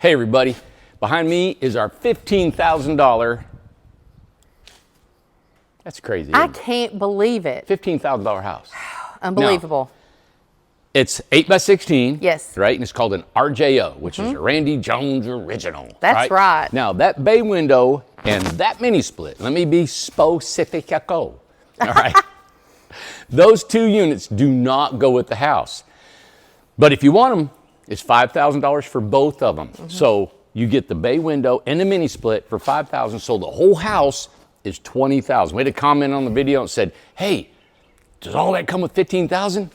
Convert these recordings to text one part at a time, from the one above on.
Hey everybody, behind me is our $15,000, that's crazy. I can't believe it. $15,000 house. Unbelievable. Now, it's 8x16. Yes. Right, and it's called an RJO, which is a Randy Jones original. That's right. Now that bay window and that mini split, let me be specifico. All right. Those two units do not go with the house. But if you want them, it's $5,000 for both of them. So you get the bay window and the mini split for $5,000. So the whole house is $20,000. We had a comment on the video and said, hey, does all that come with $15,000?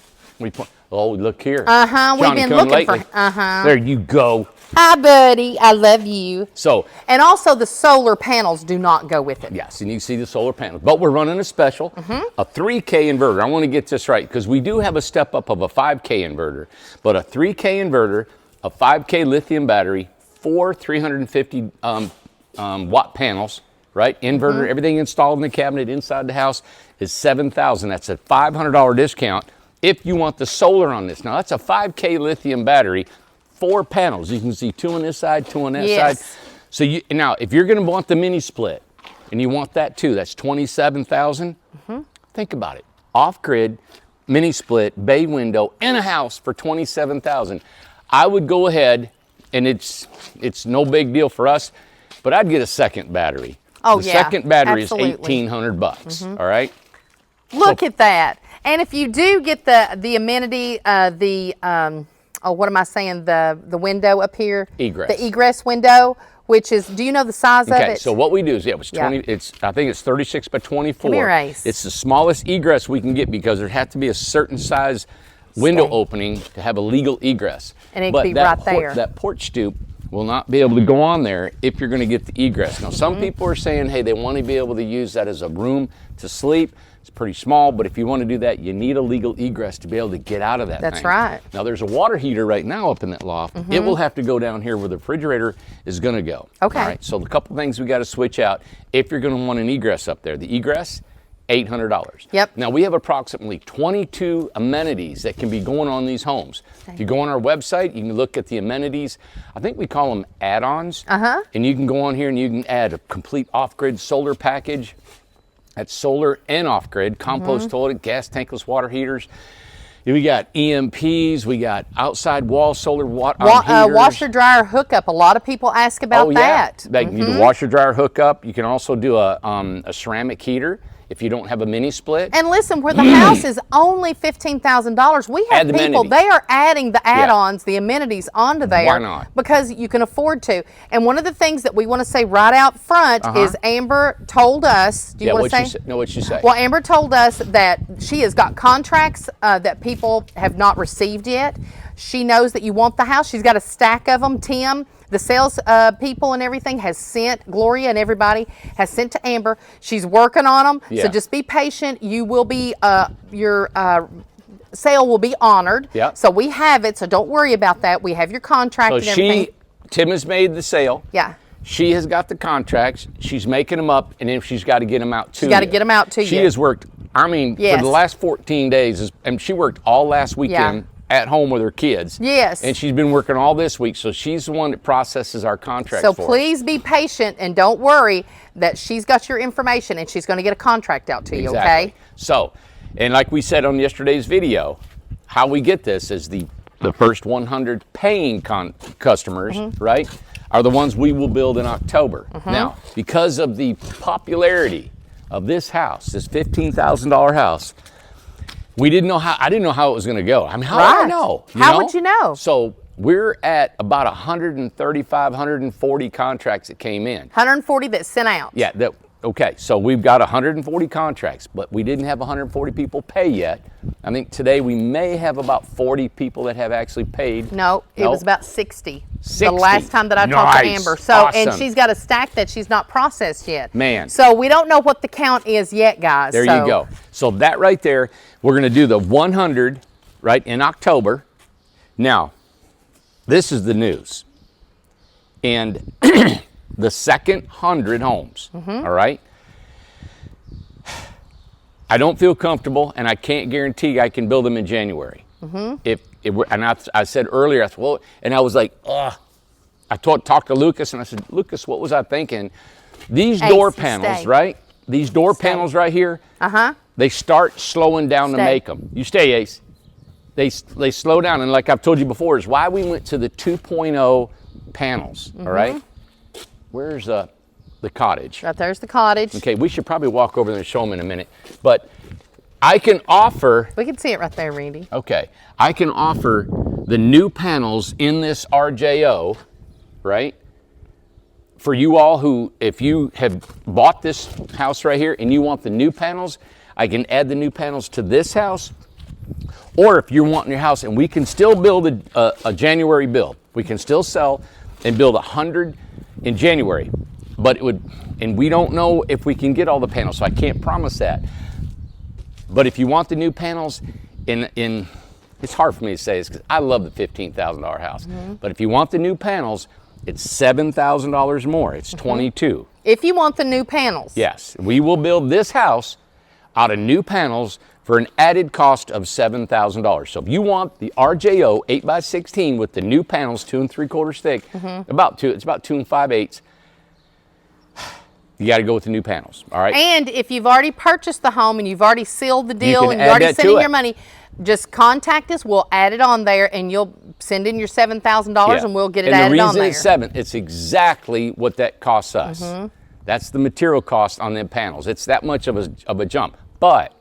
Oh, look here. We've been looking lately. for, There you go. Hi, buddy. I love you. So, and also the solar panels do not go with it. yes, and you can see the solar panels. But we're running a special, a 3K inverter. I want to get this right because we do have a step up of a 5K inverter. But a 3K inverter, a 5K lithium battery, 4 350 watt panels, right? Inverter, everything installed in the cabinet inside the house is $7,000. That's a $500 discount if you want the solar on this. Now, that's a 5K lithium battery, 4 panels. You can see 2 on this side, 2 on that side. So now, if you're going to want the mini split, and you want that too, that's $27,000. Think about it. Off-grid, mini split, bay window, and a house for $27,000. I would go ahead, and it's no big deal for us, but I'd get a second battery. Oh, the yeah, second battery absolutely. is $1,800. All right. Look at that. And if you do get the amenity, what am I saying? The window up here. Egress. The egress window, which is, do you know the size of it? Okay, so what we do is, it's 20. I think it's 36 by 24. Come here, Ace. It's the smallest egress we can get because there has to be a certain size window opening to have a legal egress. And it could be right there. That porch stoop will not be able to go on there if you're going to get the egress. Now, some people are saying, hey, they want to be able to use that as a room to sleep. It's pretty small, but if you want to do that, you need a legal egress to be able to get out of that thing. That's right. Now, there's a water heater right now up in that loft. It will have to go down here where the refrigerator is going to go. Okay. All right, so the couple things we got to switch out if you're going to want an egress up there. The egress, $800. Yep. Now, we have approximately 22 amenities that can be going on these homes. If you go on our website, you can look at the amenities. I think we call them add-ons. And you can go on here and you can add a complete off-grid solar package. That's solar and off-grid, compost toilet, gas tankless water heaters. We got EMPs, we got outside wall solar water heaters. Washer dryer hookup. A lot of people ask about that. They need a washer dryer hookup. You can also do a ceramic heater if you don't have a mini split. And listen, where the house is only $15,000, we have Add the people, amenities. they are adding the add-ons, the amenities onto there. Why not? Because you can afford to. And one of the things that we want to say right out front is Amber told us, do you want to say? No, what'd she say? Well, Amber told us that she has got contracts that people have not received yet. She knows that you want the house. She's got a stack of them. Tim, the sales people and everything has sent, Gloria and everybody has sent to Amber. She's working on them. So just be patient. You will be, your sale will be honored. So we have it. So don't worry about that. We have your contract and everything. Tim has made the sale. Yeah. She has got the contracts. She's making them up, and then she's got to get them out to you. She's got to get them out to you. She has worked, for the last 14 days, and she worked all last weekend at home with her kids. Yes. And she's been working all this week, so she's the one that processes our contracts So for us. please be patient and don't worry that she's got your information and she's going to get a contract out to you, okay? So, and like we said on yesterday's video, how we get this is the first 100 paying customers, right, are the ones we will build in October. Now, because of the popularity of this house, this $15,000 house, I didn't know how it was going to go. I mean, how would I know? How would you know? So we're at about 135, 140 contracts that came in. 140 that sent out. Yeah. Okay. So we've got 140 contracts, but we didn't have 140 people pay yet. I think today we may have about 40 people that have actually paid. No, it was about 60. 60. The last time that I talked to Amber. So, Awesome. and she's got a stack that she's not processed yet. Man. So we don't know what the count is yet, guys. There you go. So that right there, we're going to do the 100 right in October. Now, this is the news. And the second 100 homes, all right? I don't feel comfortable, and I can't guarantee I can build them in January. And I said earlier, and I was like, talked to Lucas, and I said, Lucas, what was I thinking? These Ace, door you panels, stay. right? These door panels right here, they start slowing down to make them. You stay, Ace. They slow down, and like I've told you before, is why we went to the 2.0 panels, all right? Where's the cottage? Right there's the cottage. Okay, we should probably walk over there and show them in a minute, but I can offer, We can see it right there, Randy. okay, I can offer the new panels in this RJO, right? For you all who, if you have bought this house right here and you want the new panels, I can add the new panels to this house. Or if you're wanting your house, and we can still build a January build. We can still sell and build 100 in January. But it would, and we don't know if we can get all the panels, so I can't promise that. But if you want the new panels in it's hard for me to say this because I love the $15,000 house. But if you want the new panels, it's $7,000 more. It's $22,000. If you want the new panels. Yes, we will build this house out of new panels for an added cost of $7,000. So if you want the RJO 8x16 with the new panels, 2 3/4 thick, it's about 2 5/8. You got to go with the new panels, all right? And if you've already purchased the home and you've already sealed the deal can and you're add already that to sending it. your money, just contact us. We'll add it on there, and you'll send in your $7,000, and we'll get it added on And the there. reason it's 7, it's exactly what that costs us. That's the material cost on them panels. It's that much of a jump. But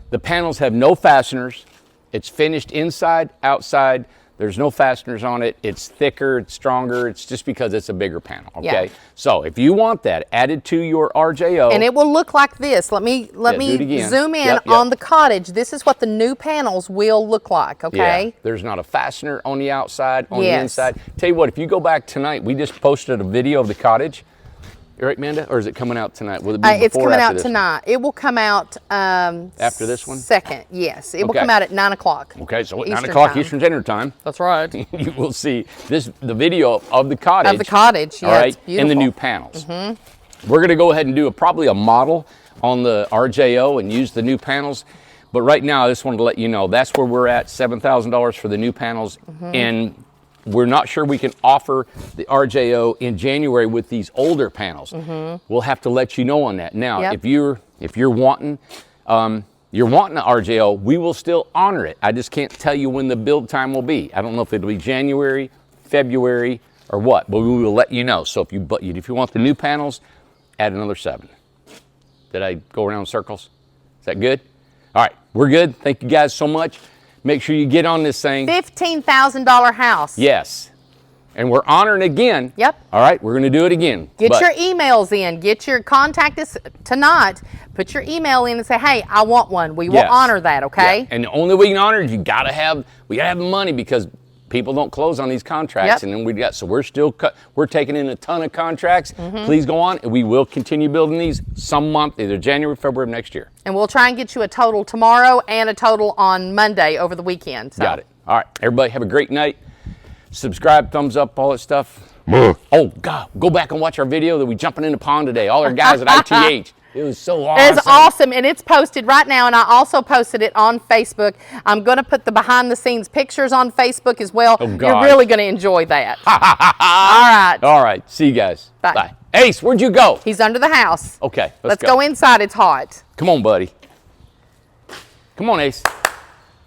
the panels have no fasteners. It's finished inside, outside. There's no fasteners on it. It's thicker, it's stronger. It's just because it's a bigger panel, okay? Yeah. So if you want that added to your RJO. And it will look like this. Let me do it again. zoom in Yep. on the cottage. This is what the new panels will look like, okay? Yeah, there's not a fastener on the outside, on the Yes. inside. Tell you what, if you go back tonight, we just posted a video of the cottage. Right, Amanda? Or is it coming out tonight? Will it be It's before or coming after out this one? tonight. It will come out After this one? second, yes. It will Okay. come out at 9 o'clock. Okay, so at 9 Eastern o'clock time. Eastern Standard Time, That's right. you will see the video of the cottage. Of the cottage, yeah, all right, it's beautiful. and the new panels. We're going to go ahead and do probably a model on the RJO and use the new panels. But right now, I just wanted to let you know that's where we're at, $7,000 for the new panels. And we're not sure we can offer the RJO in January with these older panels. We'll have to let you know on that. Now, Yep. if you're wanting the RJO, we will still honor it. I just can't tell you when the build time will be. I don't know if it'll be January, February, or what, but we will let you know. So if you want the new panels, add another 7. Did I go around in circles? Is that good? All right, we're good. Thank you guys so much. Make sure you get on this thing. $15,000 house. Yes. And we're honoring again. Yep. All right, we're going to do it again. Get But your emails in. Contact us tonight. Put your email in and say, hey, I want one. We will Yes. honor that, okay? Yeah. And the only way you can honor it, we gotta have money because people don't close on these contracts. Yep. And then so we're taking in a ton of contracts. Please go on, and we will continue building these some month, either January, February of next year. And we'll try and get you a total tomorrow and a total on Monday over the weekend. So. Got it. All right, everybody have a great night. Subscribe, thumbs up, all that stuff. Oh God, go back and watch our video that we jumping in the pond today. All our guys at ITH. It was so awesome. It's awesome, and it's posted right now, and I also posted it on Facebook. I'm going to put the behind-the-scenes pictures on Facebook as well. Oh, You're gosh. really going to enjoy that. All right. All right, see you guys. Bye. Ace, where'd you go? He's under the house. Okay, Let's go inside. It's hot. Come on, buddy. Come on, Ace.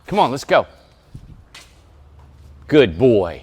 Come on, let's go. Good boy.